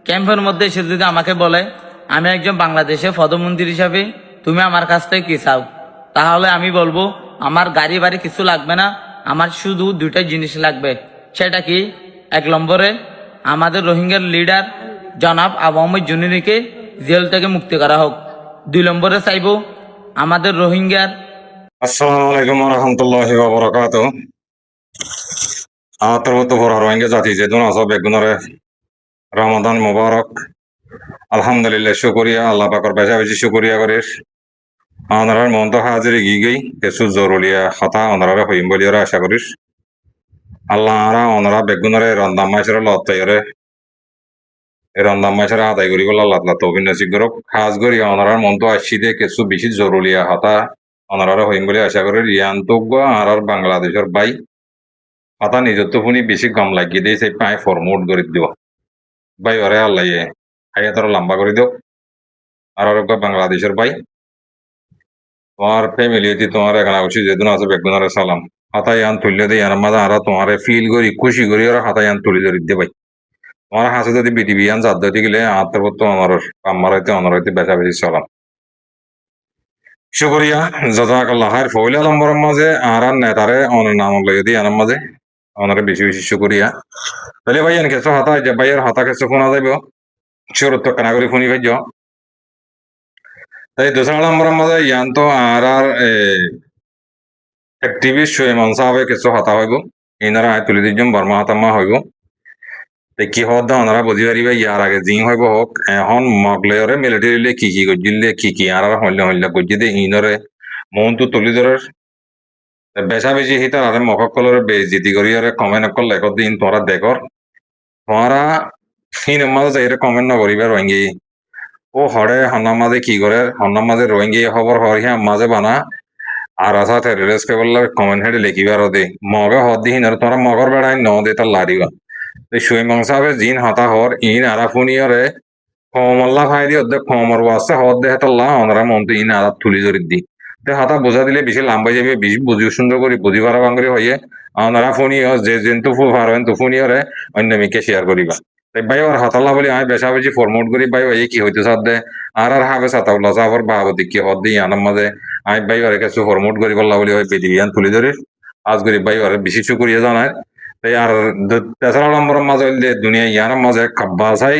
ক্যাম্পের মধ্যে এসে যদি আমাকে বলে আমি একজন বাংলাদেশের প্রধানমন্ত্রী হিসাবে তুমি আমার কাছ থেকে কি চাও, তাহলে আমি বলবো আমার গাড়ি বাড়ি কিছু লাগবে না, আমার শুধু দুইটা জিনিস লাগবে। সেটা কি? এক নম্বরে আমাদের রোহিঙ্গার লিডার জনাব আবু আহমেদ জুনিরিকে জেল থেকে মুক্তি করা হোক। 2 নম্বরে চাইবো আমাদের রোহিঙ্গার আসসালামু আলাইকুম রহমতুল্লাহি ওবরাকাত। আতরত বড় রোহিঙ্গা জাতি যেদিন আছো বেগুনরে রমাদান মুবারক। আলহামদুলিল্লাহ শুকরিয়া আল্লাহ পাকর বেশা বেশি শুকরিয়া করিস। আনারার মন তো হাজির গিয়েই কিছু জরুরিয়া কথা অনারা হইম বলি ওরা আশা করিস। আল্লাহ আরা অনারা বেগুনরে রন্দাম মাইসের লতাইরে রন্দাম মাইসের আদায় করি বলে আল্লাহ আল্লাহ তৌফিক নসিব করুক। খাস করি অনারার মন তো আসছি দিয়ে কিছু বেশি জরুরিয়া কথা অনারা হইম বলে আশা করি। রিয়ান্তজ্ঞ আর বাংলাদেশের বাই কথা নিজত্ব শুনি বেশি গম লাগিয়ে দিয়ে সেই পায়ে ফরমোট করে দিব ভাই ওরে আল্লাহ হাইয়া তোর লম্বা করে দিও। আর বাংলাদেশের ভাই তোমার ফ্যামিলি তোমার এখানে বসে যেদিন আছে বেগুনারে সালাম হাতাই আন তুললে দিয়ে আর মাঝে আরা তোমার ফিল করি খুশি করি ওরা হাতাই আন তুলি ধরি দিয়ে ভাই তোমার হাসে যদি বিটিভি আন জাত দিতে গেলে আত্মের পর আমার হইতে অনর হইতে বেচা বেশি সালাম শুকরিয়া জাজাকাল্লাহ খাইর। ফইলা নম্বরের মাঝে আর নেতারে অনের নাম লইয়ে দিয়ে আনার মাঝে অনারে বেশি বেশি শুকরিয়া। তাহলে ভাই এন কেসো হাতা যে ভাইয়ের হাতা কেসো ফোনা যাইব সুরত কানা করে ফোনি ভাই তাই দোসরা নম্বরের মাঝে ইয়ান তো আর অ্যাক্টিভিস্ট সুয়েমান সাহেবে কিছু হাতা হইব ইনারা তুলি দিজন বর্মা হাতাম্মা হইব কি হদ ওনারা বুঝি পারিবে ইয়ার আগে জিং হইব হোক এখন মগলেরে মিলিটারিলে কি গজিলে কি আর হইলে হইলে গজি দে ইনরে মনটো তুলি ধরে বেচা বেশি হিতার আরে মককলরে বেজিতি করি আরে কমেন্ট অকল লেখ দিন তোরা দেখর তোরা ফিন মাঝে যাইরে কমেন্ট নকরিবে রোহিঙ্গি ও হরে হন্নার মাঝে কি করে হন্নার মাঝে রোহিঙ্গি খবর হরিয়া মাঝে বানা আর আসা টেররিস্ট কে বললে কমেন্ট হেডে লিখিবার দে মগে হদ দিন আর তোরা মগর বেড়াই ন দে তার লারিবা সুইমং সাহেব জিন হাতা হর ইন আরা ফুনিয়রে কমল্লা খাই দি অর্ধেক কমর ওয়াসে হদ দে হেতাল্লাহ অনরা মন্ত্র ইন আরা তুলি ধরি দি হাতা বোঝা দিলে বেশি লাম্বাই যাবে বেশি বুঝি সুন্দর করি বুঝি পারা বাঙ্গরি হইয়ে অনরা ফুনি যে যেন্তু ফু পারেন তো ফুনিয়রে অন্য মিকে শেয়ার করিবা তাই ভাই ওর হাতাল্লা বলি আমি বেশা বেশি ফরমোট করি ভাই এই কি হইতে সাথ দে আর হাবে সাতাউল্লাহ সাহর বাহাবতী কি হদ দিই আনার মাঝে আমি ভাই ওরে কিছু ফরমোট করি বললা বলি ওই পেটিভিয়ান তুলি ধরি আজ করি ভাই ওরে বেশি শুকরিয়া জানায়। তাই আর তেসরা নম্বরের মাঝে দুনিয়া ইয়ার মাঝে কাব্বাসাই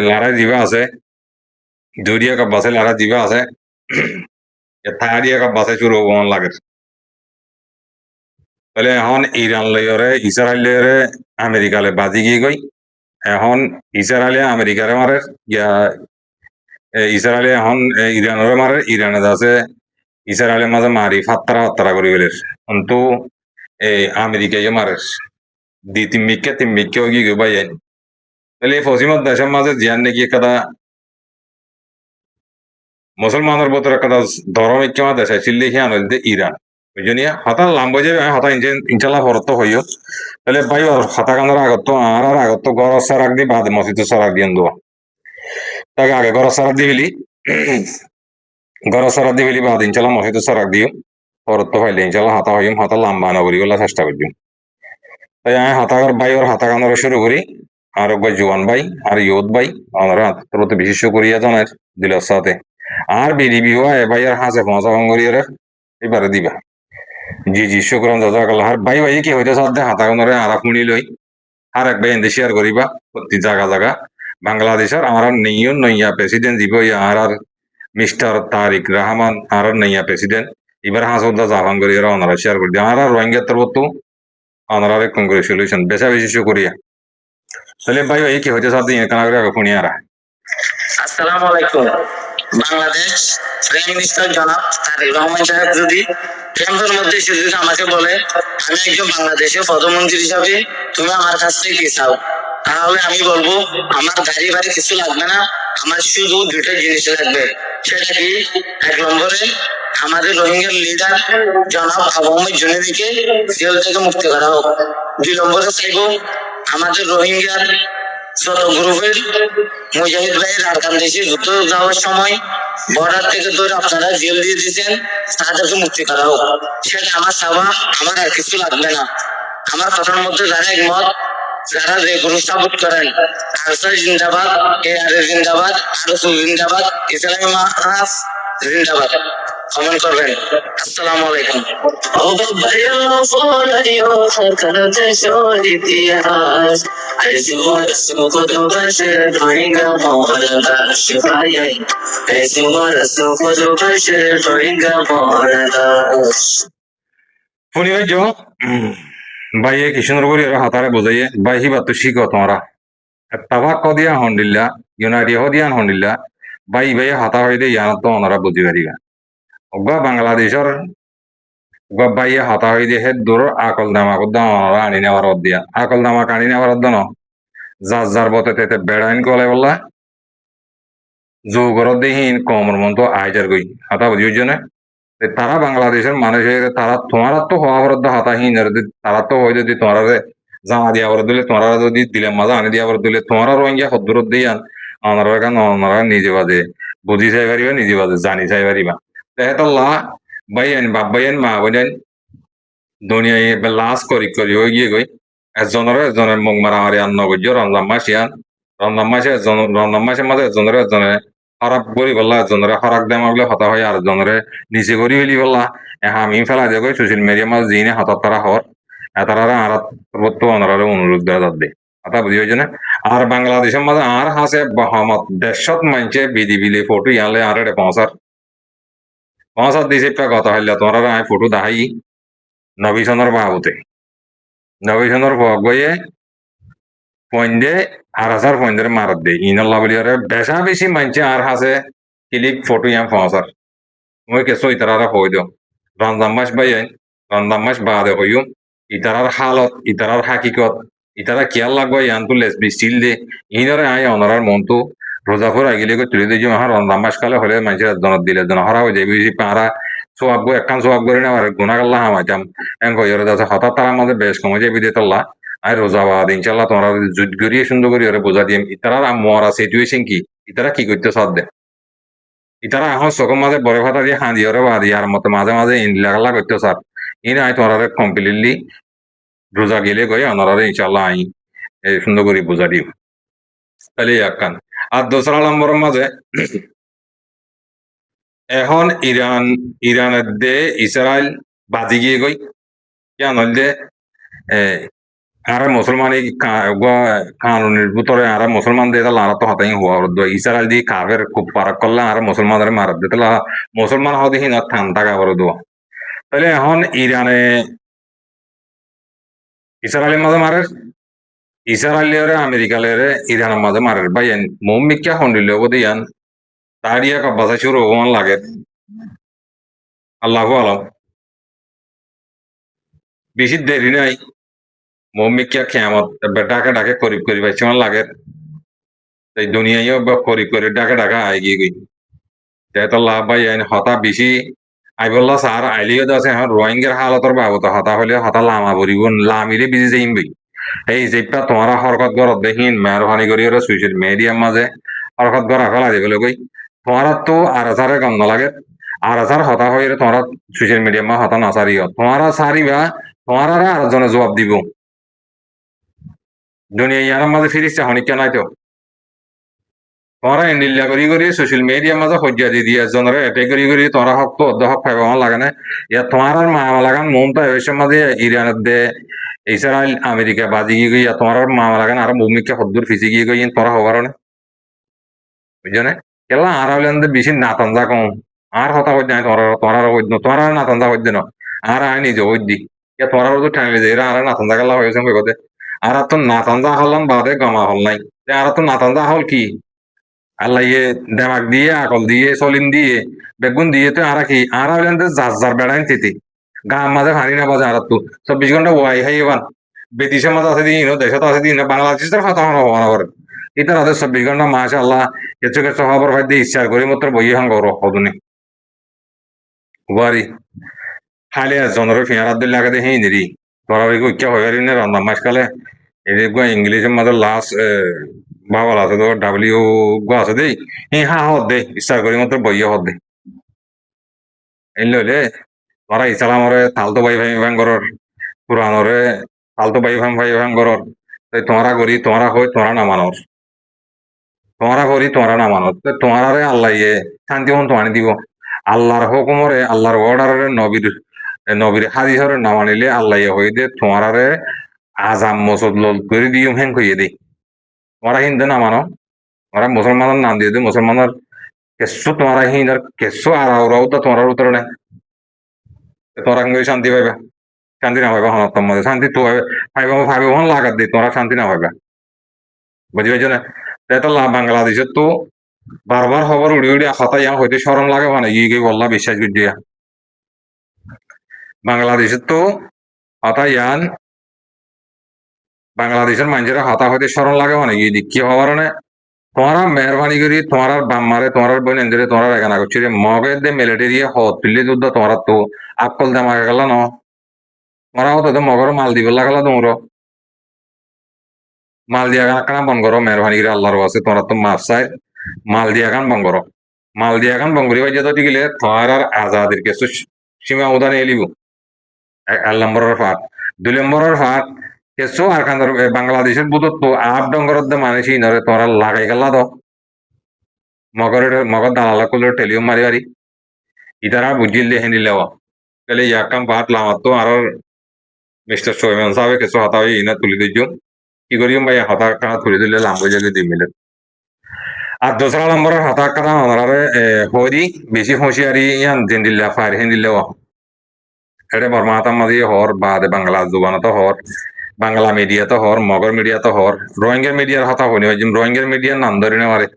লড়াই দিবা আছে দুরিয়া কাব্বাসাই লড়াই দিবা আছে থারিয়া কাব্বাসাই শুরু হব লাগে তাহলে এখন ইরান লইরে ইসরায়েল লইরে আমেরিকালে বাজি গিয়ে গই এখন ইসরায়েলে আমেরিকারে মারে ইয়া ইসরায়েলে এখন ইরানরে মারে ইরানে আছে ইসরায়েলের মাঝে মারি ফাত্তারা ফাত্তারা করি গেলে কিন্তু এই আমেরিকায় মারে দি তিন মিক্কে গিয়ে ভাই তাহলে এই পশ্চিমত দেশের মাঝে জিয়ান নাকি একটা মুসলমানের ভিতরে একটা ধর্ম ইচ্ছা দেশ ছিল হিয়ান হইতে ইরান বুঝলিয়া হাতা লাম্বা যাবে হাতা ইনশাল্লাহ ফরত হইও তাহলে ভাই আর হাতা কানার আগত আর আগত ঘর সারাক দি বাদে মসজিদ সারাক দিয়ে দেবো তাকে আগে ঘর সারাক দি ফেলি ঘর সারাক দি ফেলি বাদ ইনশাল্লাহ মসজিদ সারাক দিও ফরত হইলে ইনশাল্লাহ হাতা হইম হাতা লাম্বা না করি চেষ্টা করছি তাই আমি হাতাকার ভাই ওর হাতা কানার শুরু করি আর জোয়ান ভাই আর ইয়ুথ ভাই আমরা প্রতি বিশেষ করিয়া জানাই দিলের সাথে আর বিডিবি হয় ভাই আর হাসে পৌঁছা ভাঙ্গরিয়ারে এবারে দিবা জি জি শুক্রান জাজাকাল্লাহ। আর ভাই ভাই কি হইতে সাথে হাতা কানারে আর শুনি লই আর এক ভাই এনে শেয়ার করিবা প্রতি জায়গা জায়গা বাংলাদেশের আমার নেইও নইয়া প্রেসিডেন্ট দিব আর মিস্টার তারিক রহমান আর নইয়া প্রেসিডেন্ট এবার হাসুদা জাহান করিয়া ওনারা শেয়ার করে দিয়ে আর রোহিঙ্গা তরফ অনারে কংগ্রেচুলেশন বেশা বেশি শুকরিয়া। তাহলে ভাই এই কি হইতে সাথে কানা করে শুনি আর আসসালামু আলাইকুম। বাংলাদেশ প্রাইম মিনিস্টার জনাব তারেক রহমান সাহেব যদি ক্যাম্পের মধ্যে এসে যদি আমাকে বলে আমি একজন বাংলাদেশের প্রধানমন্ত্রী হিসাবে তুমি আমার কাছ থেকে কি চাও, তাহলে আমি বলবো আমার গাড়ি বাড়ি কিছু লাগবে না, আমার শুধু দুইটা জিনিস লাগবে। সেটা কি? এক নম্বরে আমাদের রোহিঙ্গার লিডার জনাব আবু আহমেদ জুনিরিকে জেল থেকে মুক্তি করা হোক। 2 নম্বরে চাইবো আমাদের রোহিঙ্গার যত গ্রুপের মুজাহিদ ভাইয়ের আরকান দেশে যুদ্ধ যাওয়ার সময় বর্ডার থেকে ধরে আপনারা জেল দিয়ে দিয়েছেন তাদেরকে মুক্তি করা হোক। সেটা আমার চাওয়া, আমার আর কিছু লাগবে না। আমার কথার মধ্যে যারা একমত যারা যে গ্রুপ সাপোর্ট করেন, আরসা জিন্দাবাদ, এআরএ জিন্দাবাদ, আরসু জিন্দাবাদ, ইসলামী মাহাস জিন্দাবাদ। কমেন্ট করবেন। আসসালামু আলাইকুম। ও ভাইয়া ফলাইও করতে ইতিহাস, আইসুমার সুকত বসে রোহিঙ্গা মহারাজ ভাইয়াই, আইসুমার সুকত বসে রোহিঙ্গা মহারাজ। শুনি ভাই বাইয়ে কিশোর করি হাতারে বুঝাইয়ে বাই হিবা তো শিখো তোমরা তাবাক দিয়া হন্ডিল্লা ইউনাইটেড হদিয়ান হন্ডিল্লা বাই বাই হাতা হইলে ইয়ান তো ওনারা বুঝি পারিবা অগা বাংলাদেশের অগা বাইয়ে হাতা হইলে হে দূর আকল দামা কদ্দা ওনারা আনি নেওয়ার দিয়া আকল দামা কানি নেওয়ার ন যার যার বতে তেতে বেড়াইন কলে বললা যোগর দিহীন কমর মন্ত আইজার গই হাতা বুঝিও জনে তারা বাংলাদেশের মানুষের তারা তোমারা তো হওয়া বরদ্দ হাতাহীন তারা তো হয় যদি তোমারা জানা দিয়া বরদ দিলে তোমারা যদি দিলে মাজা আনি দিয়া বরদ দিলে তোমারা রোহিঙ্গা সদ্দুরত দিয়ান ওনারা কেন ওনারা নিজে বাজে বুঝি চাই পারিবা নিজে বাজে জানি চাই পারিবা তেহেতল্লা বাইয়ান বাপ বাইয়ান মা বাইয়ান দুনিয়ায় লাশ করি হয়ে গিয়ে গই এজনের মুখ মারামারি আন্ন গজ্য রমজান মাস ইয়ান রমজান মাসের মাঝে এজনে হরাক করি বললা এজনের হরাক দেমা বলে হতা হয় আর এজনের নিচে করি হইলি বললা আমি ফেলা দিয়ে গই সোশ্যাল মিডিয়া মাঝে জিনে হাতত তারা হর এতারা আর সর্বত্র অনারে অনুরোধ দেওয়া যাবে কথা বুঝি হয়েছে না আর বাংলাদেশের মাঝে আর হাসে বহমত দেশত মানছে বিধি বিলি ফটো ইয়ালে আর এটা পৌঁছার দিছে কথা হইলে তোমরা আমি ফটো দেখাই নবীশনের বাবুতে নবীশনের গিয়ে পয়েন্টে আর হাজার পয়েন্টের মারত দে ইনাল্লা বলি বেশা বেশি মানছে আর হাসে ক্লিক ফটো ইয়াম পৌঁছার মই কেসো ইতারা হই দিও রমজান মাস বাইন রমজান মাস বাদে হইম ইতারার হালত ইতারার হাকিকত ইতারা কিয়াল লাগবে ইয়ানতু লেসবি স্টিল দে ইনরে আয় অনারার মনতু রোজাফর আগিলে তুলে দিয়ে যে রমজান মাস কালে হলে মানুষের জনত দিলে জন হরা হয়ে যাবে পারা সোয়াব একখান সোয়াব করে নেওয়ার গুণাগাল্লা হামাইতাম এন কইরে দাস হঠাৎ তার আমাদের বেশ কমে যাবে দিয়ে তোল্লা আই রোজাবাদ ইনশাল্লাহ তোমরা যুদ্ধ করিয়ে সুন্দর করি ওরে বোঝা দিয়ে ইতারার মরা সিচুয়েশন কি ইতারা কি করতে সাথ দে ইতারা এখন চকুর মাঝে বড় ভাতা দিয়ে হাঁদি ওরে বাদি আর মতো মাঝে মাঝে ইনলাগাল্লা করতে সার ইন আই তোমরা কমপ্লিটলি রোজা গেলে গই ওনারা ইনশাল্লাহ আই এই সুন্দর করে বোঝা দিব তাহলে একখান আর দোসরা নম্বরের মাঝে এখন ইরানের দে ইসরায়েল বাজি গিয়ে গই কেন হইলে আর মুসলমান কানুনের ভিতরে আর মুসলমান দিয়ে আর তো হাতাই হওয়া ইসরায়েল দিয়ে কাবের খুব পারাক করলে আর মুসলমানের মারত দিতে মুসলমান হতে হিনা ঠান্ডা কাবার দোয়া তাহলে এখন ইসরায়েলের মাঝে মারে ইসরায়েলের আমেরিকালের ইরানের মাঝে মারে ভাই মমিকা হন্ডিল দিয়ান তারিয়া কাবাসা শুরু হওয়ান লাগে আল্লাহ আলম বেশি দেরি নাই মমিকা খেয়ামত ডাকে ডাকে করিব করি পাইছে লাগে এই দুনিয়ায়ও বা করিব করি ডাকে ডাকা আই গিয়ে গই যেহেতু লাভ ভাই হতা বেশি আইবল্লা সার আইলিও আছে এখন রোহিঙ্গার হালতর বাবত হতা হলে হতা লামা বরিব লামিলে বিজি যাইম বই এই যেটা তোমারা হরকত গরত দেখিন মেহরবানি করি ওরা সোশ্যাল মিডিয়ার মাঝে হরকত গড়া ফেলা দিবলৈ গই তোমারা তো আর হাজারে কাম নালাগে আর হাজার হতা হয়ে তোমরা সোশ্যাল মিডিয়ার মা হতা নাচারিও তোমারা সারিবা তোমারা আর জনে জবাব দিব দুনিয়া ইয়ার মাঝে ফিরিছে হনিকা নাই তো তোমরা ইন্ডিল্লা করি সোশ্যাল মিডিয়ার মাঝে সজ্জা দি দিয়ে জনরে এটে করি তোমরা হক তো অর্ধ হক পাইব লাগে না ইয়া তোমার মা লাগান মমতা এসে মাঝে ইরানের দে ইসরায়েল আমেরিকা বাজি গিয়ে ইয়া তোমার মা লাগান আর ভূমিকা হদ্দুর ফিসি গিয়ে গই তোরা হবার না বুঝছো কেলা আর হলে বেশি নাতানজা কম আর হতা হইতে নাই তোরা হইত তোরা নাতানজা হইতে না আর আই নিজে হইত দি ইয়া তোরা তো ঠাইলে যে আর নাতানজা গেলা হয়েছে কইতে আর তো নাতানজা হলাম বাদে গমা হল নাই আর তো নাতানজা হল কি আল্লাহ ইয়ে দেমাগ দিয়ে আকল দিয়ে সলিম দিয়ে বেগুন দিয়ে তো আর কি আর যার বেড়াইন তিতি গাম মাঝে ভারী না বাজে আর তো 24 ঘন্টা ওয়াই হাই এবার বিদেশের মাঝে আছে দিন দেশত আছে দিন বাংলাদেশের কথা হওয়া না করে এটা তাদের 24 ঘন্টা মাসা আল্লাহ কিছু কিছু খবর ভাই দিয়ে ইচ্ছা করি মাত্র বই হাং গৌর হদুনি বাড়ি খালি জনের ফিয়ার আব্দুল লাগে দে হেই নিরি তোরা ওই ইচ্ছা হয়ে না রান্না মাস কালে এদিকে ইংলিশের মাঝে লাস্ট বাবাল আছে তো ডাব্লিউ গো আছে দেই হা হদ দে ইচ্ছা করি মাত্র বইয়া হদ দে এই লইলে তোরা ইসলামরে তালতো ভাই ভাই ভাঙ্গরর পুরানরে তালতো ভাই ভাই ভাঙ্গরর তোমরা করি তোমরা হই তোমরা না মানর তোমরা করি তোমরা না মানর তোমারে আল্লাহ শান্তি হন তোমার দিব আল্লাহর হুকুমরে আল্লাহর অর্ডারে নবীর হাদিসরে না মানিলে আল্লাহ হই দে তোমারে আজাম মসুদ লোল করে দিও হেন কইয়ে দে তোমরা হিন্দু না মানো তোমরা মুসলমানের নাম দিয়ে দে মুসলমানের কেসু তোমরা হিন্দার কেসু আর ওরাও তো তোমার উত্তর নেই তোমরা শান্তি পাইবা শান্তি না পাইবা হন তোমাদের শান্তি তো ভাইবা হন লাগাত দি তোমরা শান্তি না পাইবা বুঝি পাইছো না এটা বাংলাদেশের তো বারবার খবর উড়ি উড়ি হতাই হইতে সরম লাগে মানে ইয়ে বললা বিশ্বাস করিয়া বাংলাদেশের তো হতাই বাংলাদেশের মানুষেরা হতা হইতে সরম লাগে মানে ইয়ে কি হবার না তোমারা মেহরবানি করি তোমার বাম্মারে তোমার বোন এন্দ্রে তোমার এখানে করছি মগে দে মিলিটারি হত তুললে যুদ্ধ তোমার তো আকল দে মাগে গেল ন তোমরা হতো মগর মাল দিব লাগালা তোমরা মাল দিয়া গান বন করো মেহরবানি করে আল্লাহর আছে তোমরা তো মাফ চাই মাল দিয়া গান বন করো মাল দিয়া গান বন করি বাজে তো গেলে তোমার আর আজাদের কিছু সীমা উদান এলিব এক নম্বরের ফাঁক 2 নম্বরের ফাঁক কিছু আর খান বাংলাদেশের বুধ তো আপ ডঙ্গর মানুষ ইনরে তোমরা লাগাই গেলা তো মগর দালালা করলে টেলিও মারি মারি ইতারা বুঝিল দেখে নিলেও তাহলে ইয়াকাম পাট লামাত তো আর মিস্টার সোহেমান সাহেব কিছু হতা হয়ে ইনা তুলি দিচ্ছ কি করিম ভাই হতা কানা তুলি দিলে লাম্ব জায়গায় দিয়ে মিলে আর দোসরা নম্বরের হতা কানা ওনারে হরি বেশি হুঁশিয়ারি ইয়ান দিন দিল্লা ফার হিন দিলেও এটা বর্মাতার মাঝে হর বাদে বাংলা জুবানত হর বাংলা মিডিয়া তো হর মগর মিডিয়া তো হর রোহিঙ্গা মিডিয়ার হতা হনি রোহিঙ্গা মিডিয়ার নাম ধরে নেওয়ারে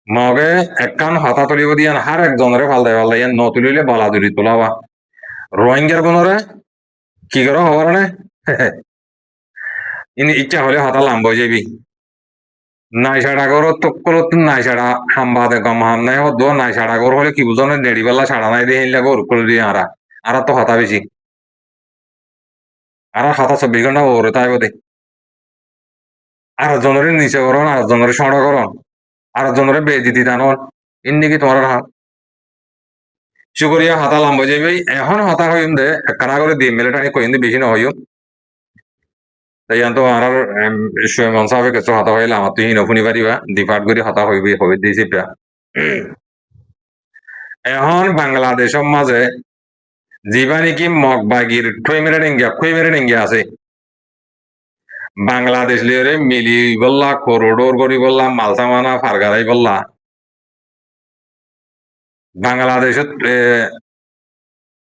মগে একখান হতা তুলিব দিয়ান হার একজনের ফালদাই ইয়ান ন তুলিলে বলা দুরি তোলাবা রোহিঙ্গার গুণরে কি করে হবার না ইনি ইচ্ছা হলে হতা লাম্ব যাবি নাই সাড়া গর তকল নাই সাড়া হাম্বাদে গম হাম নাই হদ নাই সাড়া গর হলে কি বুঝনে দেড়ি বেলা সাড়া নাই দিয়ে হিনলে গর করে দিয়ে আর তো হতা বেশি আর হতা 24 ঘন্টা ওরে তাই বোধে আর জনের নিচে করন আর জনের সড় করন আর জনের বেদিতি টানন ইন্দি কি তোমার হাত শুকরিয়া হাতা লাম্ব যাবি এখন হতা হইম দে কানা করে দিয়ে মেলে টানি কইন বেশি না হইম তাই তো আর সোহেমান সাহেব কিছু হতা হইলে আমার তুই নফুনি পারিবা ডিপার্ট করে হতা হইবি হইবে দিয়েছি প্রা এখন বাংলাদেশের মাঝে যিবা নেকি মগবাগির খুই মেরে ডেঙ্গিয়া আছে বাংলাদেশ লিয়ে মিলি বললা করোডোর করি বললা মালসামানা ফারগারাই বললা বাংলাদেশত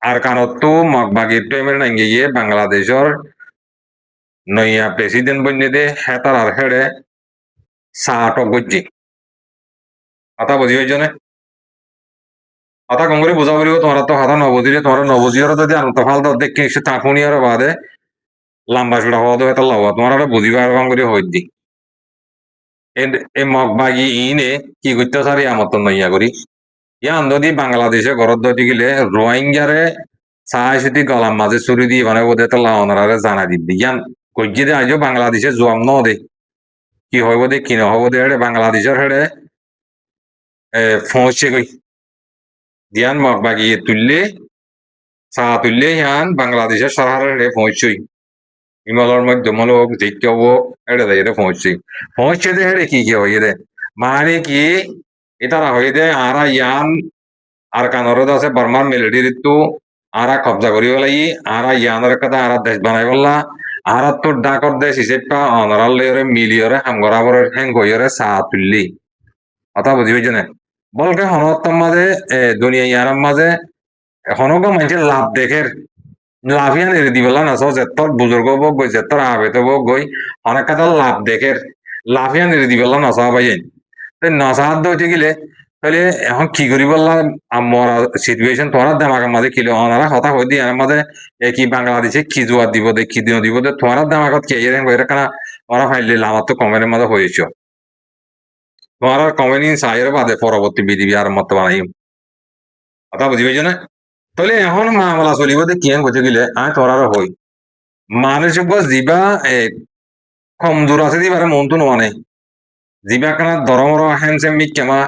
আর কানত মগবাগির টুই মেরে ডেঙ্গিয়ে বাংলাদেশের নইয়া প্রেসিডেন্ট বন্যে দে হেতার আর হেড়ে সাটক গজ্জি কথা বুঝি হয়েছ না কথা কম করে বুঝা পড়িব তোমরা তো হাতা নবজিরে তোমরা নবজির যদি আনন্দ ফাল দেখি সে তাকুনি আর বাদে লম্বা চূড়া হওয়া এটা লওয়া তোমরা বুঝিবার কম করে হই দি এই মগবাগি ইনে কি করতে সারি আমার তো নইয়া করি ইয়ান যদি বাংলাদেশে ঘরত যদি গেলে রোহিঙ্গারে চাই সুতি গলাম মাঝে চুরি দিয়ে মানে ওদের তো লাওনারে জানা দিবি ইয়ান কজ্জি দে আজও বাংলাদেশে জোয়াম ন দে কি হইব দে কি নহব দে হেড়ে বাংলাদেশের হেড়ে পৌঁছে গই দিয়ান মগবাগি তুললে চা তুললে ইয়ান বাংলাদেশের সরকারের হেড়ে পৌঁছই হিমালয়ের মধ্যমল হোক যেকে হোক এটা দেয় এটা পৌঁছে দে হেড়ে কি হয়ে দে মানে কি এটারা হয়ে দে আরা ইয়ান আর কানরদ আছে বর্মার মিলিটারি তো আরা কবজা করি বলাই আরা ইয়ানের কথা আরা দেশ বানাই বললা আরা তোর ডাকর দেশ হিসেবে অনারালে মিলিয়রে হামগরাবরের হ্যাং গইয়রে চা তুললি কথা বুঝি পাইছ না বলকে হনতম মাঝে দুনিয়া ইয়ার মাঝে হনক মানুষের লাভ দেখে লাভিয়ান এড়ে দিবেলা না যেতর বুজুর্গ বক গই যেতর আবেতে বক গই অনেক কথা লাভ দেখে লাভিয়ান এড়ে দিবেলা নসা পাইয়েন নসাহাত হইতে গেলে তাহলে এখন কি করি বললাম আমার সিচুয়েশন তোমার দামাকের মাঝে কিলো ওনারা হতা হয়ে দিয়ে মাঝে কি বাংলাদেশে কি জোয়ার দিব দে কি দিন দিব দে তোমার দামাকত কে এর কেনা ওরা ফাইলে আমার তো কমেন্টের মাঝে হয়েছ তোমার কমেন্ট সাইয়ের বাদে পরবর্তী বিধিবি আর মত বানাই কথা বুঝি পাইছ না তাহলে এখন মামলা চলিব দে কি গছে গেলে আয় তোর হই মানুষ যিবা কমজোর আছে দিবারে মনটো নোয়ানে যিবা কানা দরমর হ্যান্ডসেম মিক্কেমা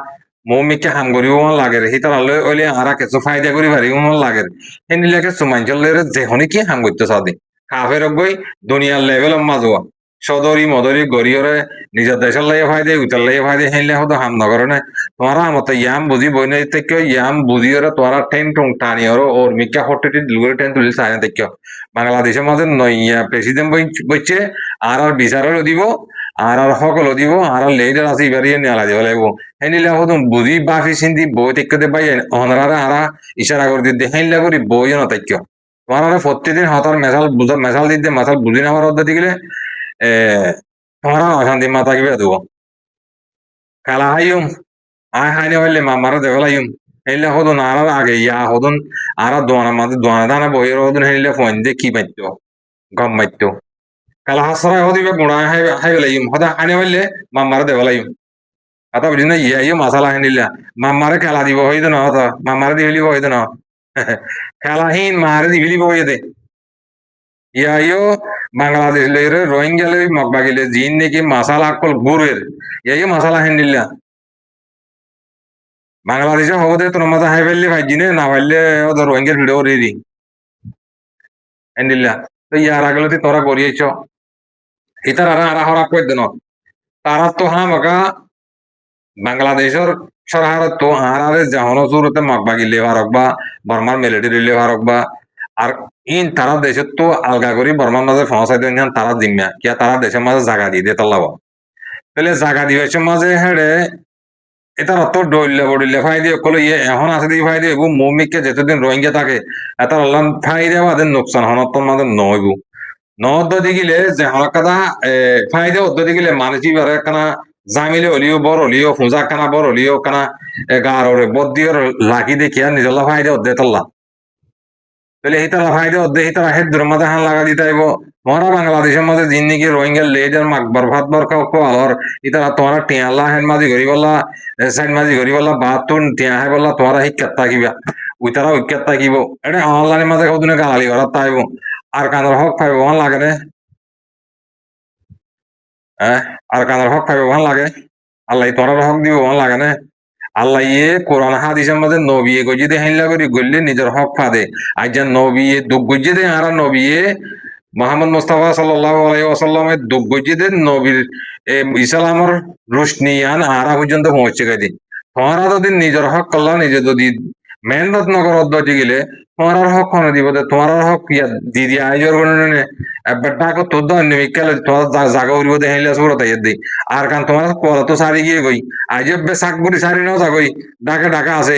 মো মিক্কে হাম করিব মন লাগে সি তাহলে ওইলে আরা কিছু ফায়দা করি পারিব মন লাগে সেনিলাকে সুমাঞ্চলের যেহনি কি হাম করতে চাদি কাফের গই দুনিয়ার লেভেল মাজুয়া সদরি মদরি গরিয়রে নিজের দেশের লাইয়ে ফায়দে উতার লাইয়ে ফায়দে হেনলে হতো হাম নগরে না তোরা মতো ইয়াম বুঝি বই নাই থেকে ইয়াম বুঝিওরে তোরা টেন টং টানিওর ওর মিকা হট্টেটি লুরে টেন তুলি সাইন থেকে বাংলাদেশের মাঝে নইয়া প্রেসিডেন্ট বইছে আর বিচারও দিব আর সকলও দিব আর লেডার আছে ইবারিয়ে নেলা দিব লাগবো হেনিলে হতো বুঝি বাফি সিন্ধি বই থেকে পাই অনরারা আরা ইশারা করে দিতে হেনলে করি বই না থেকে তোমার প্রত্যেকদিন হতার মেশাল দিতে মেশাল বুঝি নেওয়ার অর্ধ দিলে তোমার অশান্তি মাথা কিবা দেবো খেলা হাইম আয় হাইনে হইলে মামারা দেওয়ালাইম হেলে হদুন আর আগে ইয়া হদুন আর দোয়ানা মাঝে দোয়ানা দানা বইয়ের হদুন হেলে ফোন দিয়ে কি পাইতো গম পাইতো খেলা হাসরা হদিবে গুণা হাইবেলাইম হদা হাইনে হইলে মামারা দেওয়ালাইম কথা বুঝি না ইয়া ইয়ে মাসালা হেনিলা মামারে খেলা দিব হইতো না হতো মামারে দিবিলিব হইতো না খেলাহীন মারে দিবিলিব হইতে ইয়াইও বাংলাদেশ লইরে রোহিঙ্গা লই মগবাগিলে জিন নাকি মাসালা আকল গুরের ইয়াইও মাসালা হেন্দিল্লা বাংলাদেশে হবদে তোর মাথা হাই ফেললে ভাইজিনে না পাইলে ওদের রোহিঙ্গার ভিডিও রেডি হেন্দিল্লা তো ইয়ার আগলতে তোরা করিয়েছ ইতার আর হরা কই দেন তারা তো হামাকা বাংলাদেশের সরহারত তো আরে জাহনো সুরতে মগবাগিলে ভারক বা বর্মার মিলিটারি লে ভারক বা আর ইন তারা দেশের তো আলগা করি বর্মার মাঝে পৌঁছাই দেন তারা জিম্মা কিয়া তারা দেশের মাঝে জায়গা দিয়ে দিয়ে তল্লাব তাহলে জায়গা দিবেশের মাঝে হেড়ে এটা অত ডইলে বডিলে ফাই দিয়ে কলে ইয়ে এখন আছে দিয়ে ফাই দিয়ে মৌমিককে যেতদিন রোহিঙ্গা থাকে এটা আল্লাহ ফাই দেওয়া মাদের নোকসান হনত মাদের নইব নদ দিগিলে যে হরকাদা ফাই দেওয়া দিগিলে মানুষই বারে কানা জামিলে হলিও বড় হলিও ফুজা কানা বড় হলিও কানা গাররে বদ দিয়ে লাগি দেখিয়া নিজলা ফাই দেওয়া দেতল্লা তাহলে হিতারা ফাইদে অর্ধে হিতারা হেড মাঝে হান লাগা দিতাইব মরা বাংলাদেশের মাঝে জিন নাকি রোহিঙ্গা লেজার মাকবার ভাত বার খাও আলর ইতারা তোমারা টিয়ালা হেন মাঝি ঘড়ি বলা সাইড মাঝি ঘড়ি বলা বাতুন টিয়া হে বলা তোমারা শিক্ষাত থাকিবা উইতারা ঐক্যাত থাকিব এটা অনলাইনের মাঝে কদিনে গালালি করা তাইব আর কানের হক পাইব ভাল লাগে রে হ্যাঁ আর কানের হক পাইব ভাল লাগে আল্লাহ তোমার হক দিব ভাল লাগে না আল্লাহ ইয়ে কোরআন হাদিসের মধ্যে নবিয়ে গজিদে হাইলা করি গললে নিজের হক ফাদে আজ যা নবিয়ে দুঃখ গজিদে আর নবিয়ে মোহাম্মদ মুস্তাফা সাল্লাল্লাহু আলাইহি ওয়াসাল্লামের দুঃখ গজিদে নবীর ইসলামর রোশনি আন আরা পর্যন্ত পৌঁছে গেছে তোমারা যদি নিজের হক করলা নিজে যদি মেহনত নগর অদ্বৈত গেলে তোমার হক কোনো দিব তোমার হক ইয়া দিদি আইজর গণনে বেটা কো তোর দন্য মিকালে তোমার জায়গা উড়িব দেখাইলে সুরত আইয়ে দি আর কান তোমার কলা তো সারি গিয়ে গই আইজ বে সাকবুরি সারি নাও যাগই ঢাকা ঢাকা আছে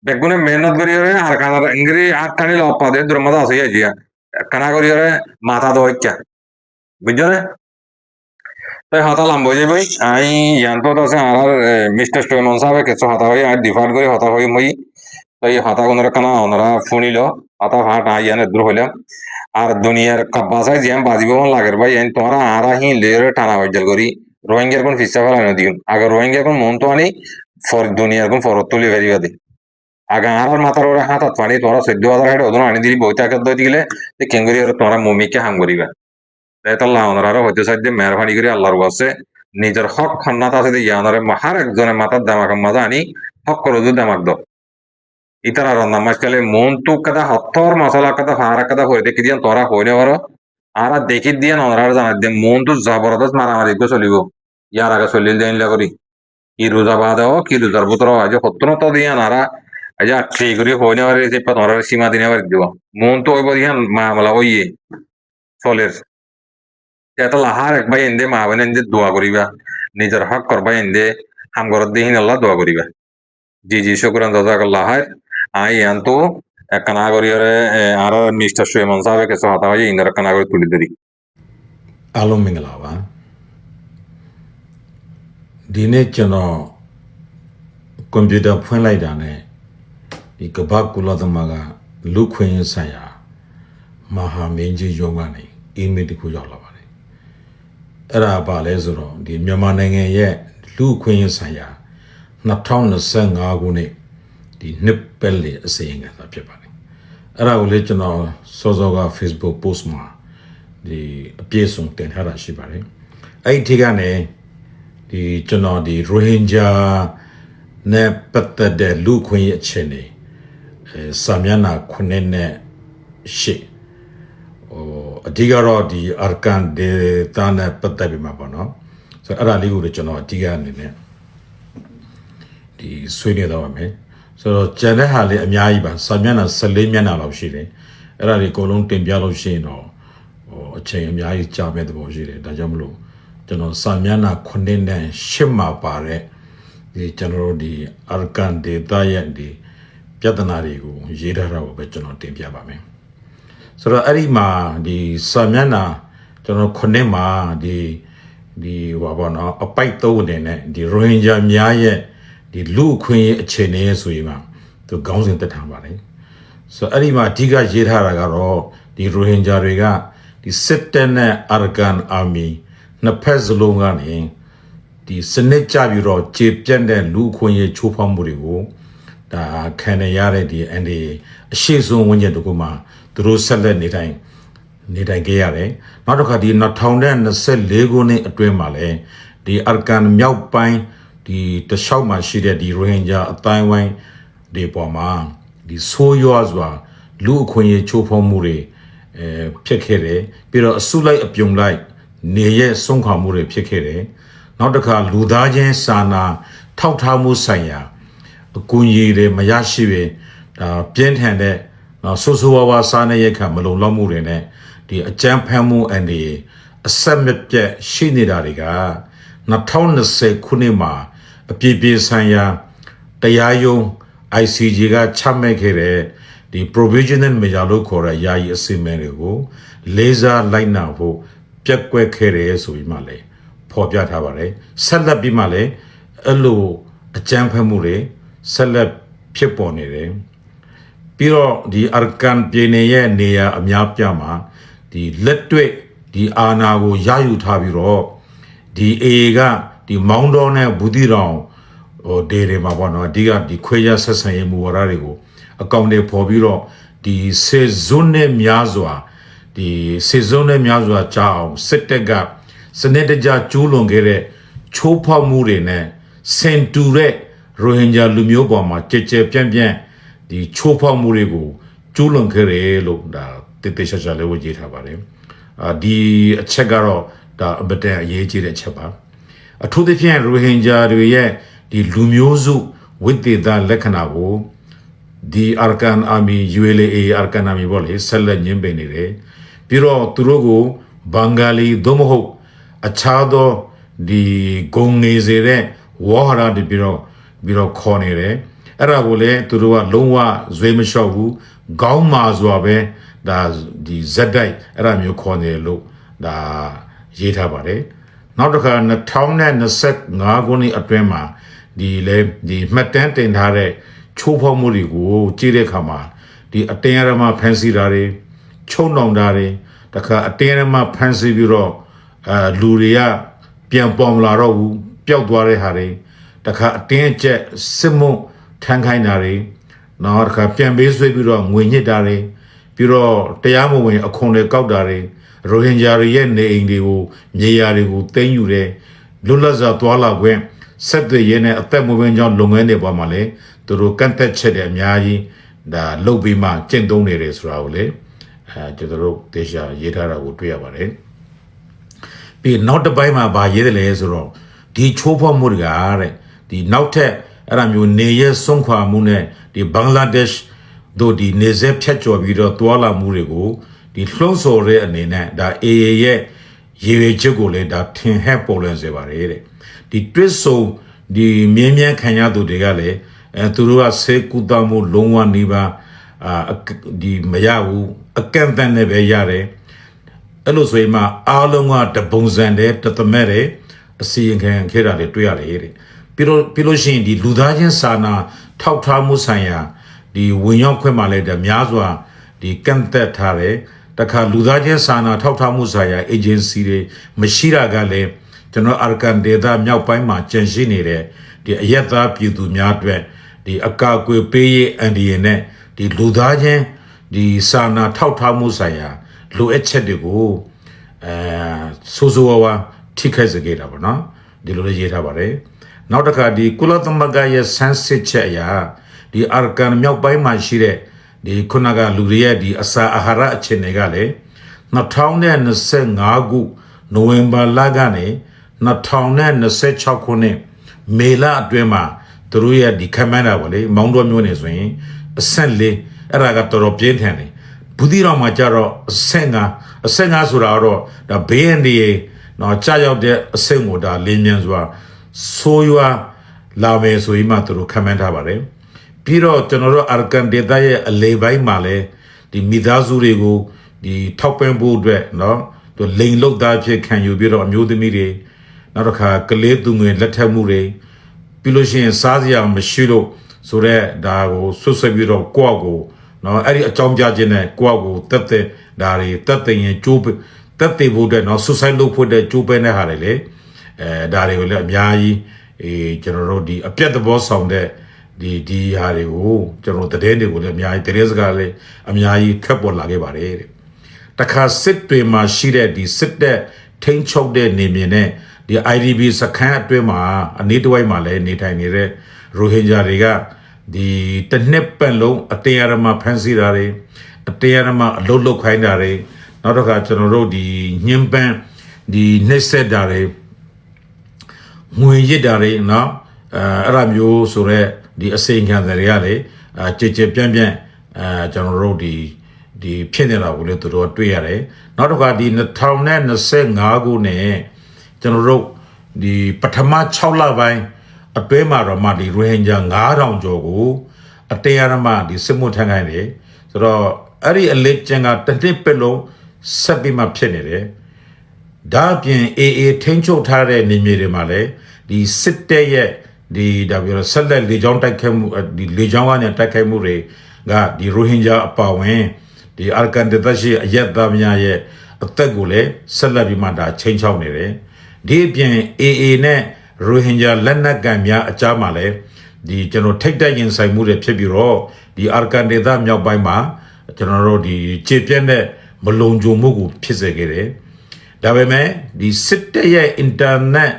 বেগুনে মেহনত করি আর কানার ইংরি আর টানিলে অপা দে দুর্মাদা আছে জিয়া কানা করি মাথা দো হইকা বুঝছো না তাই হতা লাম্ব যে বই আই জানতো আছে আর মিস্টার স্টোমন সাহেব কিছু হতা হই আর ডিফার করে হতা হই মই তাই হতা কোনরা কানা ওনরা শুনিল হতা হাট আইয়ানে দূর হইলাম আর দুনিয়ার কাব্বাসায় জিয়াম বাজিব লাগের ভাই তোমরা আরা হি লেরে টানা হইজল করি রোহিঙ্গার কোন ফিসা ফেলা দিন আগে রোহিঙ্গার কোন মন তো আনি ফর দুনিয়ার কোন ফরত তুলি ভেরিবা দি আগে আর মাথার ওরা হাত পানি তোমরা 14,000 হেড ওজন আনি দিলি বইতে আগে দই দিলে কেঙ্গুরি তোমরা মমিকে হাম করিবা তাই তাল্লাহ ওনারা হইতে সাইডে মেহরবানি করে আল্লাহর কাছে নিজের হক খান্নাত আছে দিয়ে ওনারে হার একজনের মাথার দামাক মাজা আনি হক করে যদি দামাক দাও ইতারা রন্না মাছ কালে মন তু কাদা হত্তর মশলা কাদা ফারা কাদা হয়ে দেখি দিয়ান তোরা হইলে পারো আর দেখি দিয়ান ওনারা জানাই দিয়ে মন তু জবরদস্ত মারামারি করে চলিব ইয়ার আগে চলিল দেন করি কি রোজা বাদ কি রোজার ভিতর আজ সত্তর তো দিয়ান আরা আজ ঠিক করে হইলে পারে যে তোমরা সীমা দিনে পারি দিব মন তো ওইব দিয়ান মামলা ওইয়ে চলের এটা লাহার এক ভাই এনদে মা বোন এনদে দোয়া করিবা নিজের হক করবা এনদে হাম ঘরত দিহিন আল্লাহ দোয়া করিবা জি জি শুক্রান জাযাকাল্লাহ খাইর আই আন্তু কানা করিয়রে আর মিস্টার সুয়েমান সাহেব কিছু হাতা হয় ইনারা কানা করে তুলি ধরি Alum minglawa. Dine chano computer phone lai dane. Di kabak kula tamaga lu khwen saya. Maha menji yonga ne email ku yaw la bare. Era ba le so ro di Myanmarနိုင်ငံရဲ့လူခွင့်ရေးဆိုင်ရာ2025ခုနှစ်ဒီနှစ်ပတ်လေအစီရင်ခံစာဖြစ်ပါတယ်။အဲ့ဒါကိုလေကျွန်တော်စောစောက Facebook post မှာဒီအပြည့်စုံတင်ထားတာရှိပါတယ်။အဲ့ဒီထိကနေဒီကျွန်တော်ဒီ Rohingya နဲ့ပတ်သက်တဲ့လူခွင့်ရေးအခြေအနေစာမျက်နှာ9နဲ့8 အဓိကတော့ဒီအာကန်ဒေတာနဲ့ပတ်သက်ပြီးမှာပေါ့နော်ဆိုတော့အဲ့ဒါလေးကိုကျွန်တော်အဓိကအနေနဲ့ဒီဆွေးနွေးတော့မယ်ဆိုတော့ကျန်တဲ့ဟာလေးအများကြီးပါစာမျက်နှာ14မျက်နှာလောက်ရှိတယ်အဲ့ဒါတွေအကုန်လုံးတင်ပြလို့ရှိရင်တော့အချိန်အများကြီးကြာမဲ့သဘောရှိတယ်ဒါကြောင့်မလို့ကျွန်တော်စာမျက်နှာ9နဲ့10မှာပါတဲ့ဒီကျွန်တော်တို့ဒီအာကန်ဒေတာရဲ့ဒီပြဿနာတွေကိုရေးထားတာကိုပဲကျွန်တော်တင်ပြပါမယ်ဆိုတော့အဲ့ဒီမှာဒီစာမျက်နှာကျွန်တော်9မှာဒီဘာပေါ့နော်အပိုက်3အနေနဲ့ဒီရိုဟင်ဂျာများရဲ့ဒီလူအခွင့်အရေးအခြေအနေဆိုရင်မှာသူခေါင်းစဉ်တက်ထားပါတယ်ဆိုတော့အဲ့ဒီမှာအဓိကရေးထားတာကတော့ဒီရိုဟင်ဂျာတွေကဒီစစ်တပ်နဲ့အာရကန်အာမီနှစ်ဖက်စလုံးကနေဒီစနစ်ကြပြီးတော့ခြေပြတ်တဲ့လူအခွင့်အရေးချိုးဖောက်မှုတွေကိုဒါခံရတဲ့ဒီအန်ဒီအရှိဆုံးဝန်းကျင်တကူမှာသူတို့ဆက်လက်နေတိုင်းခဲ့ရတယ်နောက်တစ်ခါဒီ2024ခုနှစ်အတွင်းမှာလည်းဒီအာရကန်မြောက်ပိုင်းဒီတလျှောက်မှာရှိတဲ့ဒီရိုဟင်ဂျာအတိုင်းဝိုင်းဒီပေါ်မှာဒီဆိုးရွားစွာလူအခွင့်အရေးချိုးဖောက်မှုတွေဖြစ်ခဲ့တယ်ပြီးတော့အစုလိုက်အပြုံလိုက်နေရဲ့ဆုံးခွာမှုတွေဖြစ်ခဲ့တယ်နောက်တစ်ခါလူသားချင်းစာနာထောက်ထားမှုဆိုင်ရာအကူအညီတွေမရရှိပဲဒါပြင်းထန်တဲ့ဆိုးဆိုးဝါးဝါစားနေရခံမလုံလောက်မှုတွေနဲ့ဒီအကြမ်းဖက်မှုအန်ဒီအဆက်မပြတ်ရှိနေတာတွေက2020ခုနှစ်မှာအပြည့်ပြည့်ဆိုင်ရာတရားရုံး ICJ ကချမှတ်ခဲ့တဲ့ဒီ provisional measure လို့ခေါ်တဲ့ယာယီအစီအမံတွေကိုလေးစားလိုက်နာဖို့ပြက်ကွက်ခဲ့တယ်ဆိုပြီးမှလည်းဖော်ပြထားပါတယ်ဆက်လက်ပြီးမှလည်းအဲ့လိုအကြမ်းဖက်မှုတွေဆက်လက်ဖြစ်ပေါ်နေတယ်ပြီးတော့ဒီအာကန်ပြည်နယ်ရဲ့နေရာအများပြားမှာဒီလက်တွေ့ဒီအာဏာကိုရယူထားပြီးတော့ဒီ AA ကဒီမောင်းတော်နဲ့ဘူးတီတောင်ဒေတွေမှာပေါ့နော်အဓိကဒီခွေရဆက်ဆံရေးမူဝါဒတွေကိုအကောင့်တွေပေါ်ပြီးတော့ဒီစေဇွန်းနဲ့များစွာကြာအောင်စစ်တပ်ကစနစ်တကျကျူးလွန်ခဲ့တဲ့ချိုးဖောက်မှုတွေနဲ့စင်တူတဲ့ရိုဟင်ဂျာလူမျိုးပေါ်မှာကြဲကြဲပြန့်ပြန့်ဒီချိုးဖောက်မှုတွေကိုကျူးလွန်ခဲ့တယ်လို့ဒါတေချာချာလေးဝေကြထားပါတယ်ဒီအချက်ကတော့ဒါအပတန်အရေးကြီးတဲ့အချက်ပါအထူးသဖြင့်ရိုဟင်ဂျာတွေရဲ့ဒီလူမျိုးစုဝိသေသလက္ခဏာကိုဒီအာကန်အာမီ ULA အာကန်အာမီဘောလေဆက်လက်ညှင်းပယ်နေတယ်ပြီးတော့သူတို့ကိုဘင်္ဂါလီသို့မဟုတ်အခြားသောဒီဂုံငေစေတဲ့ဝါဟာရတွေပြီးတော့ခေါ်နေတယ်အဲ့ဒါကိုလည်းသူတို့ကလုံးဝဇွေးမလျှော့ဘူးခေါင်းမာစွာပဲဒါဒီဇက်တိုက်အဲ့ဒါမျိုးခေါ်နေလို့ဒါရေးထားပါတယ်နောက်တစ်ခါ2025ခုနှစ်အတွင်းမှာဒီမှတ်တမ်းတင်ထားတဲ့ချိုးဖောက်မှုတွေကိုကြည့်တဲ့အခါမှာဒီအတင်းအဓမ္မဖန်ဆီးတာတွေချုံနှောင်တာတွေတခါအတင်းအဓမ္မဖန်ဆီးပြီးတော့လူတွေကပြန်ပေါ်မလာတော့ဘူးပျောက်သွားတဲ့ဟာတွေတခါအတင်းအကျပ်စစ်မှုထမ်းခိုင်းတာတွေနောက်တခါပြန်ပေးဆွေးပြီးတော့ငွေညစ်တာတွေပြီးတော့တရားမဝင်အခွန်တွေကောက်တာတွေရိုဟင်ဂျာတွေရဲ့နေအိမ်တွေကိုမြေယာတွေကိုသိမ်းယူတယ်လွတ်လပ်စွာသွားလာခွင့်ဆက်သွယ်ရေးနဲ့အသက်မွေးကြောင်းလုပ်ငန်းတွေပေါ်မှာလည်းသူတို့ကန့်သက်ချက်တွေအများကြီးဒါလုပ်ပြီးမှကျင့်သုံးနေတယ်ဆိုတာကိုလည်းကျွန်တော်တို့ဒေရှာရေးထားတာကိုတွေ့ရပါတယ်ပြီးနောက်တစ်ပိုင်းမှာဗာရေးတယ်လေဆိုတော့ဒီချိုးဖောက်မှုတွေကတဲ့ဒီနောက်ထပ်အဲ့ဒါမျိုးနေရဆုံးခွာမှုနဲ့ဒီဘင်္ဂလားဒေ့ရှ်တို့ဒီနေဆက်ဖြတ်ကျော်ပြီးတော့တွာလာမှုတွေကိုဒီလှုံ့ဆော်တဲ့အနေနဲ့ဒါ AA ရဲ့ရေရွေချက်ကိုလည်းဒါထင်ဟပ်ပေါ်လွင်စေပါတယ်တဲ့ဒီတွစ်ဆုံဒီမြင်းမြန်းခံရသူတွေကလည်းသူတို့ကဆေးကုသမှုလုံးဝနေပါဒီမရဘူးအကန့်အသတ်နဲ့ပဲရတယ်အဲ့လိုဆိုရင်မှအားလုံးကတပုံစံတဲ့တသမက်တဲ့အစီရင်ခံခဲ့တာတွေတွေ့ရတယ်တဲ့ပြီးလို့ရှိရင်ဒီလူသားချင်းစာနာထောက်ထားမှုဆိုင်ရာဒီဝင်ရောက်ခွင့်မှလည်းဒါများစွာဒီကန့်သက်ထားတယ်တခါလူသားချင်းစာနာထောက်ထားမှုဆိုင်ရာ agency တွေမရှိတာကလည်းကျွန်တော်အာကန်ဒေတာမြောက်ပိုင်းမှာကျန်ရှိနေတဲ့ဒီအရက်သားပြည်သူများအတွက်ဒီအကာအကွယ်ပေးရေးအန်ဒီရဲ့နဲ့ဒီလူသားချင်းဒီစာနာထောက်ထားမှုဆိုင်ရာလိုအပ်ချက်တွေကိုဆိုးဆိုးဝါးဝါထိခိုက်စေခဲ့တာပေါ့နော်ဒီလိုလေးရေးထားပါတယ်နောက်တစ်ခါဒီကုလသမဂ္ဂရဲ့ဆန်းစစ်ချက်အရာဒီအာကန်မြောက်ပိုင်းမှာရှိတဲ့ဒီခုနကလူတွေရဲ့ဒီအစာအာဟာရအခြေအနေကလည်း 2025ခုနိုဝင်ဘာလကနေ2026ခုနှစ်မေလအတွင်းမှာသူတို့ရဲ့ဒီခမန်းတာပေါ့လေမောင်းတော်မျိုးနေဆိုရင်အဆင့်၄အဲ့ဒါကတော်တော်ပြင်းထန်တယ်ဘူးတီတော်မှာကြတော့အဆင့်၅ဆိုတာတော့ဒါဘေးအန္တရာယ်နော်ကြာရောက်တဲ့အဆင့်ကိုဒါလင်းမြန်စွာဆိုးရွားလာမယ်ဆိုရင်မှသူတို့ခမန်းထားပါတယ်ပြီးတော့ကျွန်တော်တို့အာကန်ဒေတာရဲ့အလေပိုင်းမှာလည်းဒီမိသားစုတွေကိုဒီထောက်ပံ့ဖို့အတွက်နော်သူလိန်လုတ်သားဖြစ်ခံယူပြီးတော့အမျိုးသမီးတွေနောက်တစ်ခါကလေးသူငယ်လက်ထပ်မှုတွေပြီးလို့ရှိရင်စားစရာမရှိလို့ဆိုတော့ဒါကိုဆွတ်ဆွတ်ပြီးတော့ကိုယ့်ကိုနော်အဲ့ဒီအကြောင်းပြခြင်းနဲ့ကိုယ့်ကိုတက်တဲ့ဒါတွေတက်တဲ့ရင်ကျိုးတက်တဲ့ဖို့အတွက်နော်ဆွတ်ဆိုင်လုပ်ဖို့တဲ့ကျိုးပဲနဲ့ဟာတွေလေဒါတွေကိုလည်းအများကြီးကျွန်တော်တို့ဒီအပြတ်သဘောဆောင်တဲ့ဒီဟာတွေကိုကျွန်တော်တဲ့တွေကိုလည်းအများကြီးတရေစကားလည်းအများကြီးထွက်ပေါ်လာခဲ့ပါတယ်တဲ့တခါစစ်တွေမှာရှိတဲ့ဒီစစ်တဲ့ထိန်းချုပ်တဲ့နေမြင်တဲ့ဒီ IDP စခန်းအတွင်းမှာအနည်းတစ်ဝိုက်မှာလည်းနေထိုင်နေတဲ့ရိုဟင်ဂျာတွေကဒီတစ်နှစ်ပတ်လုံးအတင်းအဓမ္မဖမ်းဆီးတာတွေအတင်းအဓမ္မအလုပ်လုပ်ခိုင်းတာတွေနောက်တစ်ခါကျွန်တော်တို့ဒီညှဉ်းပန်းဒီနှိပ်စက်တာတွေငွေရစ်တာတွေနော်အဲ့ဒါမျိုးဆိုတော့ဒီအစိမ်ခံတွေကလေကြည်ပြန့်ကျွန်တော်တို့ဒီဖြစ်နေတာကိုလည်းသူတို့တွေ့ရတယ်နောက်တစ်ခါဒီ2025ခုနဲ့ကျွန်တော်တို့ဒီပထမ6လပိုင်းအတွင်းမှာတော့မှဒီရိုဟင်ဂျာ9000ကျော်ကိုအတင်းအဓမ္မဒီစစ်မှုထမ်းခိုင်းတယ်ဆိုတော့အဲ့ဒီအလေးကျန်ကတစ်နှစ်ပတ်လုံးဆက်ပြီးမှဖြစ်နေတယ်ဒါအပြင်AAထိန်းချုပ်ထားတဲ့နေမြေတွေမှာလည်းဒီစစ်တပ်ရဲ့ဒီဒါပြောဆက်လက်လေကြောင်းတိုက်ခိုက်မှုဒီလေကြောင်းကနေတိုက်ခိုက်မှုတွေကဒီရိုဟင်ဂျာအပါဝင်ဒီအာကန်ဒေသရှိအယက်သားများရဲ့အသက်ကိုလည်းဆက်လက်ပြီးမှဒါချိန်ချောက်နေတယ်ဒီအပြင် AA နဲ့ရိုဟင်ဂျာလက်နက်ကန်များအကြားမှာလည်းဒီကျွန်တော်ထိတ်တက်ရင်ဆိုင်မှုတွေဖြစ်ပြီးတော့ဒီအာကန်ဒေသမြောက်ပိုင်းမှာကျွန်တော်တို့ဒီခြေပြက်တဲ့မလုံခြုံမှုကိုဖြစ်စေခဲ့တယ်ဒါပေမဲ့ဒီစစ်တပ်ရဲ့အင်တာနက်